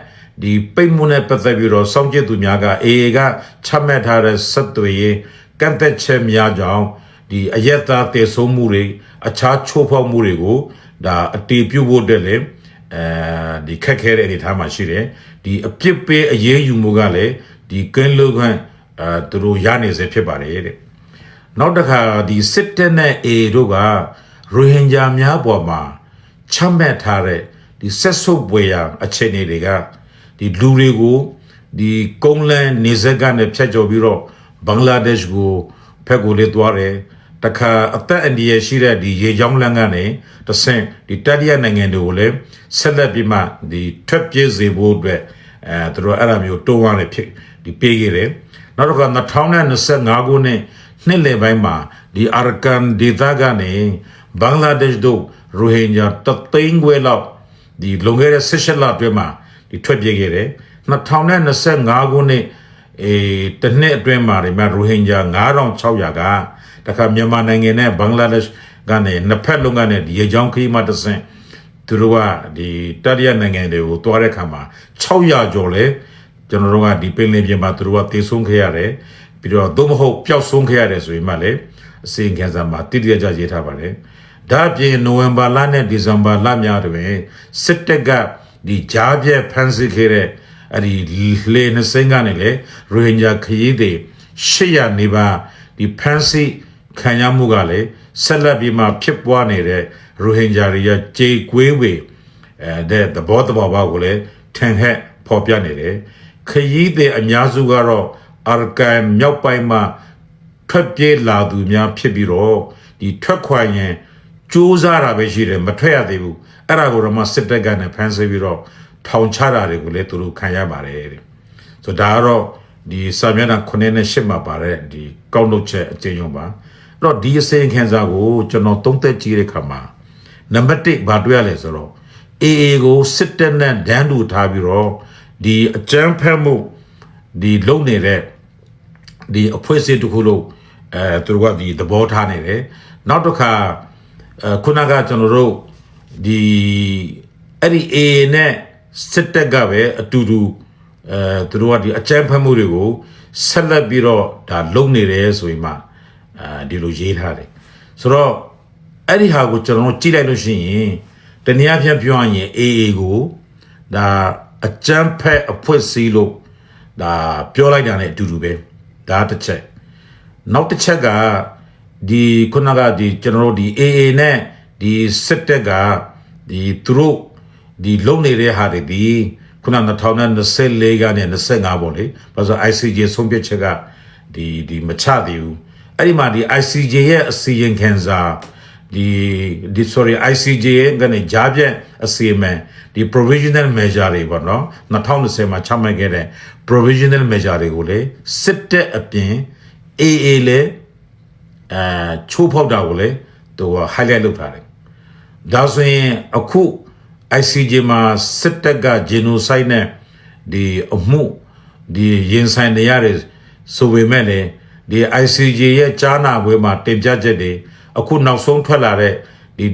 ဒီပိတ်မှုနဲ့ပတ်သက်ပြီးတော့စောင့်ကြည့်သူများက AA ကချမှတ်ထားတဲ့ဆက်သွယ်ရေးကန့်သက်ချက်များကြောင့်ဒီအယက်သားတည်ဆုံးမှုတွေအခြားချိုးဖောက်မှုတွေကိုဒါအတီးပြုတ်ဖို့တက်လေဒီခက်ခဲတဲ့အနေအထားမှာရှိတယ်ဒီအပြစ်ပေးအရေးယူမှုကလည်းဒီကင်းလို့ခွင့်သူတို့ရနေစေဖြစ်ပါတယ်တဲ့နောက်တစ်ခါဒီစစ်တပ်နဲ့ AA တို့ကရိုဟင်ဂျာများပေါ်မှာချမှတ်ထားတဲ့ဒီဆက်ဆုပ်ပွေရာအခြေအနေတွေကဒီလူတွေကိုဒီကုန်းလန်းနေစက်ကနေဖြတ်ကျော်ပြီးတော့ဘင်္ဂလားဒေ့ရှ်ကိုဖက်ကိုလေးသွားတယ်တခါအသက်အန္တရာယ်ရှိတဲ့ဒီရေကြောင်းလမ်းကနေတဆင့်ဒီတတိယနိုင်ငံတွေကိုလည်းဆက်လက်ပြီးမှဒီထွက်ပြေးစေဖို့အတွက်သူတို့အဲ့လိုမျိုးတိုးဝါးနေဖြစ်ဒီပေးခဲ့တယ်နောက်တစ်ခါ2025ခုနှစ်နှစ်လယ်ပိုင်းမှာဒီအာကန်ဒေသကနေဘင်္ဂလားဒေ့ရှ်တို့ရိုဟင်ဂျာတသိန်းခွဲလောက်ဒီလွန်ခဲ့တဲ့18လအတွင်းမှာဒီထွက်ပြေးခဲ့တယ်2025ခုနှစ်တစ်နှစ်အတွင်းမှာဒီမှာရိုဟင်ဂျာ9600ကတခါမြန်မာနိုင်ငံနဲ့ဘင်္ဂလားဒေ့ရှ်ကနေနှစ်ဖက်လုံးကနေဒီရေချောင်းခရီးမှတဆင့်သူတို့ကဒီတတိယနိုင်ငံတွေကိုတွားတဲ့ခါမှာ600ကျော်လဲကျွန်တော်တို့ကဒီပင်လယ်ပြင်မှာသူတို့ကတည်ဆုံးခဲ့ရတယ်ပြီးတော့သို့မဟုတ်ပျောက်ဆုံးခဲ့ရတယ်ဆိုရင်မှလည်းအစီအခံစာမှာတိတိကျကျရေးထားပါတယ်ဒါအပြင်နိုဝင်ဘာလနဲ့ဒီဇင်ဘာလများတွင်စစ်တပ်ကဒီဂျားပြဲဖမ်းဆီးခဲ့တဲ့အဲ့ဒီလေနှစင်းကနေလေရိုဟင်ဂျာခရီးတွေ800နေပါဒီဖမ်းဆီးခံရမှုကလည်းဆက်လက်ပြီးမှဖြစ်ပွားနေတဲ့ရိုဟင်ဂျာတွေရဲ့ကြေကွေးဝေတဲ့သဘောတဘာဝကိုလည်းထင်ဟက်ဖော်ပြနေတယ်ခရီးတွေအများစုကတော့အာကန်မြောက်ပိုင်းမှာထွက်ပြေးလာသူများဖြစ်ပြီးတော့ဒီထွက်ခွာရင်စူးစားတာပဲရှိတယ်မထွက်ရသေးဘူးအဲ့ဒါကိုတော့မှစစ်တပ်ကနဲ့ဖမ်းဆီးပြီးတော့ထောင်ချတာတွေကိုလည်းသူတို့ခံရပါတယ်တဲ့ဆိုဒါကတော့ဒီစာမျက်နှာ9နဲ့10မှာပါတဲ့ဒီကောက်နှုတ်ချက်အကျဉ်းရုံပါအဲ့တော့ဒီအစိမ်းခံစာကိုကျွန်တော်သုံးသက်ကြည့်တဲ့အခါမှာနံပါတ်1ဘာတွေ့ရလဲဆိုတော့ AA ကိုစစ်တပ်နဲ့ဒန်းတူထားပြီးတော့ဒီအကြမ်းဖက်မှုဒီလုံနေတဲ့ဒီအဖွဲ့အစည်းတစ်ခုလုံးသူတို့ကဒီသဘောထားနေတယ်နောက်တစ်ခါခုနကကျွန်တော်တို့ဒီအဲ့ဒီ AA နဲ့စစ်တပ်ကပဲအတူတူသူတို့ကဒီအကြမ်းဖက်မှုတွေကိုဆက်လက်ပြီးတော့ဒါလုံနေတယ်ဆိုရင်မှဒီလိုရေးထားတယ်ဆိုတော့ အဲ့ဒီဟာကိုကျွန်တော်တို့ကြည့်လိုက်လို့ရှိရင်တနည်းအားဖြင့်ပြောရရင် AA ကိုဒါအကြမ်းဖက်အဖွဲ့အစည်းလို့ဒါပြောလိုက်တာ ਨੇ အတူတူပဲဒါတစ်ချက်နောက်တစ်ချက်ကဒီခုနကဒီကျွန်တော်တို့ဒီ AA နဲ့ဒီစစ်တပ်ကဒီသူတို့ဒီလုံနေတဲ့ဟာတွေဒီခုန2024ကနေ25ပေါ့လေဘာလို့ ICJ ဆုံးဖြတ်ချက်ကဒီမချသေးဘူးအဲ့ဒီမှာဒီ ICJ ရဲ့အစီရင်ခံစာဒီ sorry ICJ ရဲ့ကနေကြားပြတ်အစီအမံဒီ provisional measure တွေပေါ့နော်2020မှာချမှတ်ခဲ့တဲ့ provisional measure တွေကိုလေစစ်တပ်အပြင် AA လေချိုးဖောက်တာကိုလေသူက highlight လုပ်ထားတယ်ဒါဆိုရင်အခု ICJ မှာစစ်တပ်က genocide နဲ့ဒီအမှုဒီရင်ဆိုင်နေရတဲ့ဆိုပေမဲ့လေဒီ ICJ ရဲ့ကြားနာပွဲမှာတင်ပြချက်တွေအခုနောက်ဆုံးထွက်လာတဲ့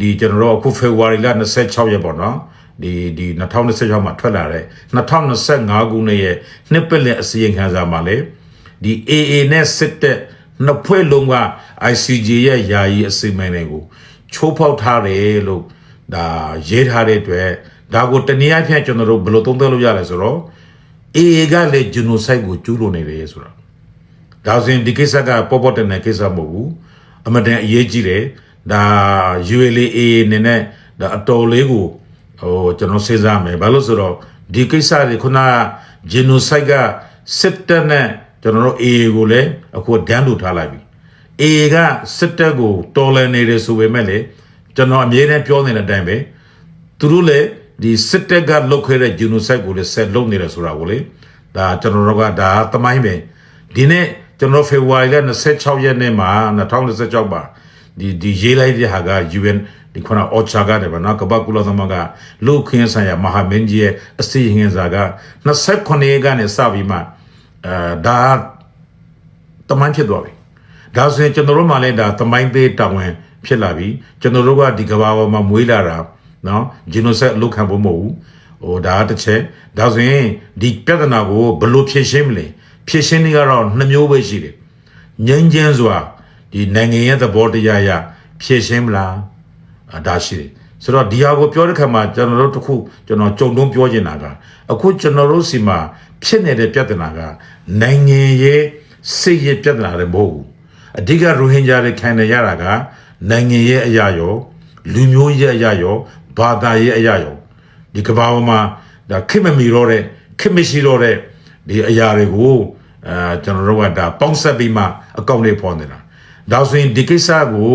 ဒီကျွန်တော်တို့အခု February လ26ရက်ပေါ့နော်ဒီ2026မှာထွက်လာတဲ့2025ခုနှစ်ရဲ့နှစ်ပတ်လည်အစီရင်ခံစာမှာလေဒီ AA နဲ့စစ်တပ်နှစ်ဖွဲ့လုံးက ICJ ရဲ့ယာယီအစီအမံတွေကိုချိုးဖောက်ထားတယ်လို့ဒါရေးထားတဲ့အတွက်ဒါကိုတနည်းအားဖြင့်ကျွန်တော်တို့ဘယ်လိုသုံးသပ်လို့ရလဲဆိုတော့ AA ကလေ genocide ကိုကျူးလွန်နေတယ်ဆိုတာဒါဆိုရင်ဒီကိစ္စကပေါ်တဲ့ကိစ္စမဟုတ်ဘူးအမတန်အရေးကြီးတယ်ဒါ ULA နေနဲ့ဒါအတော်လေးကိုကျွန်တော်စဉ်းစားမယ်ဘာလို့ဆိုတော့ဒီကိစ္စတွေခုနက genocide ကစစ်တပ်နဲ့ကျွန်တော်တို့ AA ကိုလည်းအခုဒန်းလူထားလိုက်ပြီ AA ကစစ်တပ်ကိုတော်လှန်နေတယ်ဆိုပေမဲ့လေကျွန်တော်အမြဲတမ်းပြောနေတဲ့အတိုင်းပဲသူတို့လည်းဒီစစ်တပ်ကလုပ်ခဲ့တဲ့ genocide ကိုလည်းဆက်လုပ်နေတယ်ဆိုတာကိုလေဒါကျွန်တော်တို့ကဒါသမိုင်းပဲဒီနေ့ကျွန်တော် February လ26ရက်နေ့မှာ2026ပါဒီရေးလိုက်တဲ့ဟာက UN ဒီခုန OCHA ကတယ်ဗောနော်ကမ္ဘာကုလသမဂ္ဂလူခင်းဆိုင်ရာမဟာမင်းကြီးရဲ့အစီရင်ခံစာက29ရက်ကနေစပြီးမှဒါတမိုင်းဖြစ်သွားပြီဒါဆိုရင်ကျွန်တော်တို့မှလည်းဒါတမိုင်းသေးတောင်းဝင်ဖြစ်လာပြီကျွန်တော်တို့ကဒီကမ္ဘာပေါ်မှာမွေးလာတာနော် genocide လုပ်ခံဖို့မဟုတ်ဘူးဟိုဒါတစ်ချက်ဒါဆိုရင်ဒီပြဿနာကိုဘယ်လိုဖြေရှင်းမလဲဖြေရှင်းနည်းကတော့နှစ်မျိုးပဲရှိတယ်ငြိမ်းချမ်းစွာဒီနိုင်ငံရဲ့သဘောတရားအရဖြေရှင်းမလားဒါရှိတယ်ဆိုတော့ဒီဟာကိုပြောတဲ့ခါမှာကျွန်တော်တို့တခုကျွန်တော်ကြုံတုံးပြောချင်တာကအခုကျွန်တော်တို့စီမှာဖြစ်နေတဲ့ပြဿနာကနိုင်ငံရဲ့စိတ်ရဲ့ပြဿနာတွေမဟုတ်ဘူးအဓိကရိုဟင်ဂျာတွေခံနေရတာကနိုင်ငံရဲ့အရာရောလူမျိုးရဲ့အရာရောဘာသာရဲ့အရာရောဒီကမ္ဘာပေါ်မှာဒါခိမမီတော့တဲ့ခိမရှိတော့တဲ့ဒီအရာတွေကိုကျွန်တော်တို့ကဒါပေါင်းဆက်ပြီးမှအကောင့်လေးဖော်နေတာဒါဆိုရင်ဒီကိစ္စကို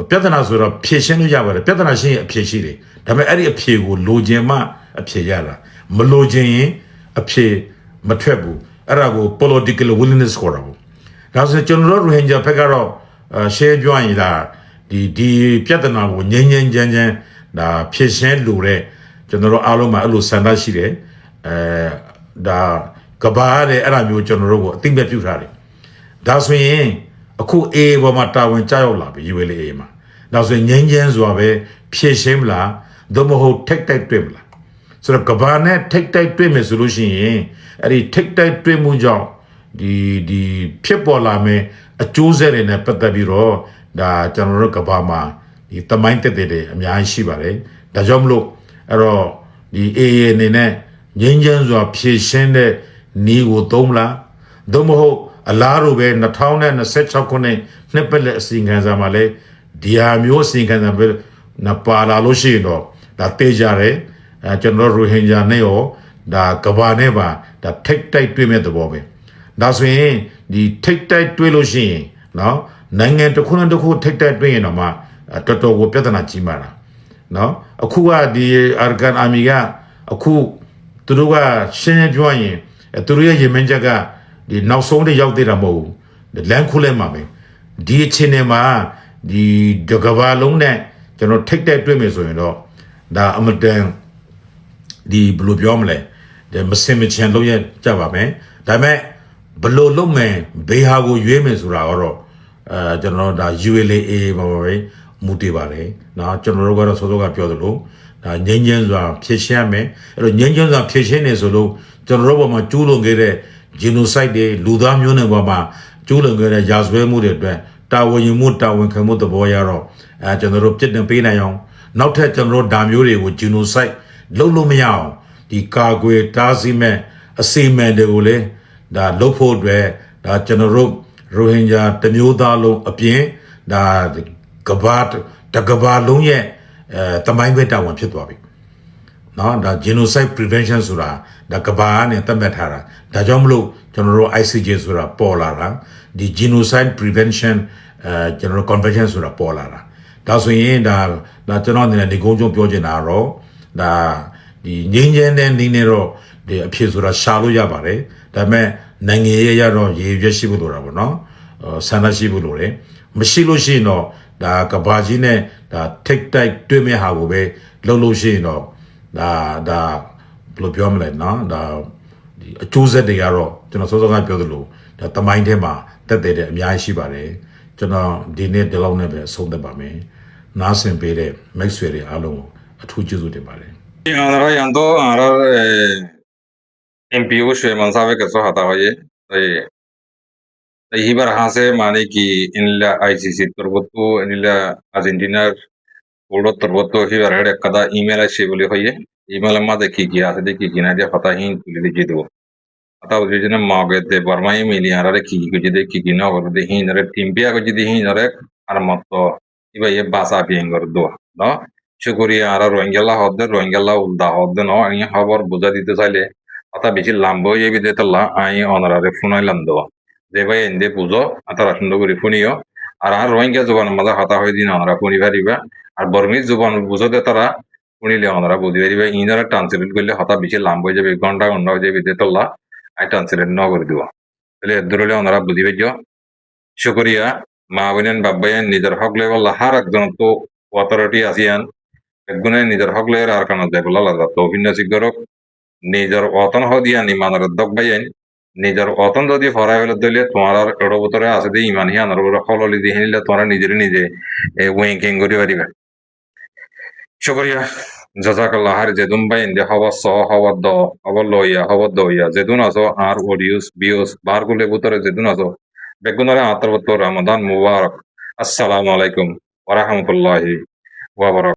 ပြဿနာဆိုတော့ဖြေရှင်းလို့ရပါတယ်ပြဿနာရှင်းရင်အဖြေရှိတယ်ဒါပေမဲ့အဲ့ဒီအဖြေကိုလိုချင်မှအဖြေရတာမလိုချင်ရင်အဖြေမထွက်ဘူးအဲ့ဒါကို political willingness ခေါ်တာပေါ့ဒါဆိုရင်ကျွန်တော်တို့ရိုဟင်ဂျာဘက်ကတော့ရှယ်ပြောရင်ဒါဒီပြဿနာကိုငြိမ်းငြိမ်းချမ်းချမ်းဒါဖြေရှင်းလို့တဲ့ကျွန်တော်တို့အားလုံးမှာအဲ့လိုဆန္ဒရှိတယ်ဒါကဘာတဲ့အဲ့ဒါမျိုးကျွန်တော်တို့ကိုအသိမဲ့ပြုထားတယ်ဒါဆိုရင်အခု A ပေါ်မှာတာဝန်ကြောက်လာပြီ ULA မှာဒါဆိုရင်ငြိမ်းချမ်းစွာပဲဖြေရှင်းမလားသို့မဟုတ်ထိတ်တိုက်တွေ့မလားဆိုတော့ကဘာနဲ့ထိတ်တိုက်တွေ့မယ်ဆိုလို့ရှိရင်အဲ့ဒီထိတ်တိုက်တွေ့မှုကြောင့်ဒီဖြစ်ပေါ်လာမယ်အကျိုးဆက်တွေနဲ့ပတ်သက်ပြီးတော့ဒါကျွန်တော်တို့ကဘာမှာဒီတမိုင်းတက်တဲ့အများကြီးရှိပါတယ်ဒါကြောင့်မလို့အဲ့တော့ဒီ AA အနေနဲ့ငြိမ်းချမ်းစွာဖြေရှင်းတဲ့နီးကိုသုံးမလားသို့မဟုတ်အလားတူပဲ2026ခုနှစ်နှစ်ပတ်လည်အစီရင်ခံစာမှာလည်းဒီဟာမျိုးအစီရင်ခံစာပဲနပါလာလို့ရှိရင်တော့ဒါတေးကြတယ်ကျွန်တော်ရိုဟင်ဂျာနဲ့ရောဒါကဘာနဲ့ပါဒါထိတ်တိုက်တွေ့မဲ့သဘောပဲဒါဆိုရင်ဒီထိတ်တိုက်တွေ့လို့ရှိရင်နော်နိုင်ငံတစ်ခုနဲ့တစ်ခုထိတ်တိုက်တွေ့ရင်တော့မှတော်တော်ကိုပြဿနာကြီးမာတာနော်အခုကဒီအာဂန်အာမီကအခုသူတို့ကရှင်းပြောရင်သူတို့ရဲ့ရေမင်းချက်ကဒီနောက်ဆုံးတရောက်သေးတာမဟုတ်ဘူးလမ်းခုလဲမှာပဲဒီအချိန်ထဲမှာဒီကဘာလုံးနဲ့ကျွန်တော်ထိတ်တိုက်တွေ့မယ်ဆိုရင်တော့ဒါအမတန်ဒီဘယ်လိုပြောမလဲဒီမစင်မချင်လို့ရကြပါမယ်ဒါပေမဲ့ဘယ်လိုလုပ်မယ်ဘေးဟာကိုရွေးမယ်ဆိုတာတော့ကျွန်တော်ဒါ ULA ပါပဲမူတည်ပါတယ်နော်ကျွန်တော်တို့ကတော့စောစောကပြောသလိုဒါငြိမ်းချမ်းစွာဖြည့်ရှင်းရမယ်အဲ့တော့ငြိမ်းချမ်းစွာဖြည့်ရှင်းနေဆိုလို့ကျွန်တော်တို့ဘောမှာကျူးလွန်ခဲ့တဲ့ genocide တွေလူသားမျိုးနွယ်ဘောမှာကျူးလွန်ခဲ့တဲ့ရာဇဝဲမှုတွေအတွက်တာဝန်ယူမှုတာဝန်ခံမှုသဘောရတော့ ကျွန်တော်တို့ပြစ်တင်ပေးနိုင်အောင်နောက်ထပ်ကျွန်တော်တို့ဒါမျိုးတွေကို genocide လုပ်လို့မရအောင်ဒီကာကွယ်တားဆီးမဲ့အစီအမံတွေကိုလည်းဒါလုပ်ဖို့အတွက်ဒါကျွန်တော်တို့ရိုဟင်ဂျာတမျိုးသားလုံးအပြင်ဒါကဘာတကဘာလုံးရဲ့တမိုင်းပဲတာဝန်ဖြစ်သွားပြီနော်ဒါ genocide prevention ဆိုတာဒါကဘာနဲ့သတ်မှတ်ထားတာဒါကြောင့်မလို့ကျွန်တော်တို့ ICJ ဆိုတာပေါ်လာတာဒီ genocide prevention ကျွန်တော်တို့ convention ဆိုတာပေါ်လာတာဒါဆိုရင်ဒါကျွန်တော်အနေနဲ့ဒီကုန်းကျုံပြောချင်တာတော့ဒါဒီငင်းငင်းတဲ့နေနေတော့ဒီအဖြစ်ဆိုတာရှာလို့ရပါတယ်ဒါပေမဲ့နိုင်ငံရေးရတော့ရည်ရွယ်ရှိဖို့လိုတာပေါ့နော်ဆန္ဒရှိဖို့လိုတယ်မရှိလို့ရှိရင်တော့ဒါကဘာကြီးနဲ့ဒါထိတ်တိုက်တွေ့မဲ့ဟာကိုပဲလုပ်လို့ရှိရင်တော့ဒါဘယ်လိုပြောမလဲနော်ဒါဒီအကျိုးဆက်တွေကတော့ကျွန်တော်စောစောကပြောသလိုဒါတမိုင်းထဲမှာတက်တဲ့အများကြီးရှိပါတယ်ကျွန်တော်ဒီနေ့ဒီလောက်နဲ့ပဲဆုံးသက်ပါမယ်နားဆင်ပေးတဲ့မိတ်ဆွေတွေအားလုံးကိုအထူးကျေးဇူးတင်ပါတယ် Ahora yando, ahora MPO Shreman sabe que eso hata hoye. Hibar hase mane ki inla ICC turbotu inla Argentina ulo turbotu hibar hede kada email ashe boli hoye. Email ma dekhi ki ase dekhi ki na dia pata hin tuli de do. Ata ujene mage de barma email ara ki jide ki na or de hin re timpia ko jide hin re armatto iba ye basa biengor do. No? Shukuriya ara Rohingya ulda hodde no ani habar buza dite চাইলে ata beshi lambo ye bide talla ai onarare funai lando de bhai ende buzo ata rasundo gori funiyo ar Rohingya zuban maza hata hoy din onara funi pariba ar Burmese zuban buzo de tara funile onara budi pariba inara translate করলে hata beshi lambo যাবে ঘন্টা ঘন্টা je bide talla ai translate no করে দিব তাহলে এদরলে onara budi bejo shukuriya ma bonen babbayen nijar hok level har ekjon to authority asian একজনে নিজের হক লয়ের আর কানা দেয় বলা লাগা তো ভিন্ন সিগরক নিজের অতন হদিয়া নিমানের দক বাইন নিজের অতন যদি ফরাই হলে দিলে তোমার আর এড়ো বতরে আছে দিয়ে ইমান হিয়ান আর হললি দিয়ে নিলে তোমরা নিজের নিজে ওয়েঙ্কিং করি পারিবে শুকরিয়া জাজাকাল্লাহ হার যেদুন বাইন দে হওয়া স হওয়া দ হওয়া লইয়া হওয়া দইয়া যেদুন আসো আর অডিওস বিওস বারগুলে বতরে যেদুন আসো বেগুনারে আতরবত রমাদান মুবারক আসসালামু আলাইকুম ওয়া রাহমাতুল্লাহি ওয়া বারাকাতুহু